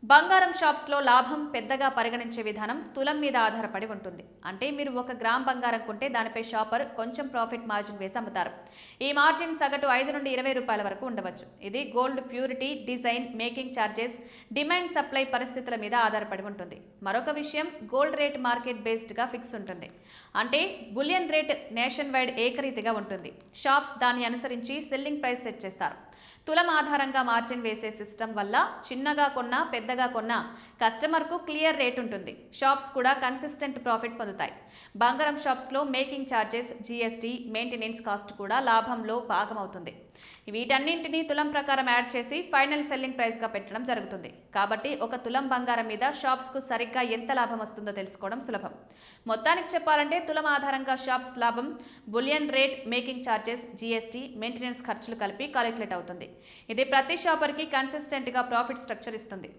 బంగారం షాప్స్లో లాభం పెద్దగా పరిగణించే విధానం తులం మీద ఆధారపడి ఉంటుంది. అంటే మీరు 1 గ్రామ్ బంగారం కొంటే దానిపై షాపర్ కొంచెం ప్రాఫిట్ మార్జిన్ వేసి అమ్ముతారు. ఈ మార్జిన్ సగటు 5 నుండి 20 రూపాయల వరకు ఉండవచ్చు. ఇది gold purity, design, making charges, demand supply పరిస్థితుల మీద ఆధారపడి ఉంటుంది. మరొక విషయం, గోల్డ్ రేట్ మార్కెట్ బేస్డ్గా ఫిక్స్ ఉంటుంది. అంటే బులియన్ రేట్ నేషన్ వైడ్ ఏకరీతిగా ఉంటుంది. షాప్స్ దాన్ని అనుసరించి సెల్లింగ్ ప్రైస్ సెట్ చేస్తారు. తులం ఆధారంగా మార్జిన్ వేసే సిస్టమ్ వల్ల చిన్నగా కొన్నా పెద్దగా కొన్నా కస్టమర్కు క్లియర్ రేట్ ఉంటుంది. షాప్స్ కూడా కన్సిస్టెంట్ ప్రాఫిట్ పొందుతాయి. బంగారం షాప్స్లో making charges, GST, maintenance cost కూడా లాభంలో భాగం అవుతుంది. వీటన్నింటినీ తులం ప్రకారం యాడ్ చేసి ఫైనల్ సెల్లింగ్ ప్రైస్గా పెట్టడం జరుగుతుంది. కాబట్టి ఒక తులం బంగారం మీద షాప్స్కు సరిగ్గా ఎంత లాభం వస్తుందో తెలుసుకోవడం సులభం. మొత్తానికి చెప్పాలంటే తులం ఆధారంగా షాప్స్ లాభం bullion rate, making charges, GST, maintenance ఖర్చులు కలిపి కాలిక్యులేట్ అవుతుంది. ఇది ప్రతి షాపర్కి కన్సిస్టెంట్గా ప్రాఫిట్ స్ట్రక్చర్ ఇస్తుంది.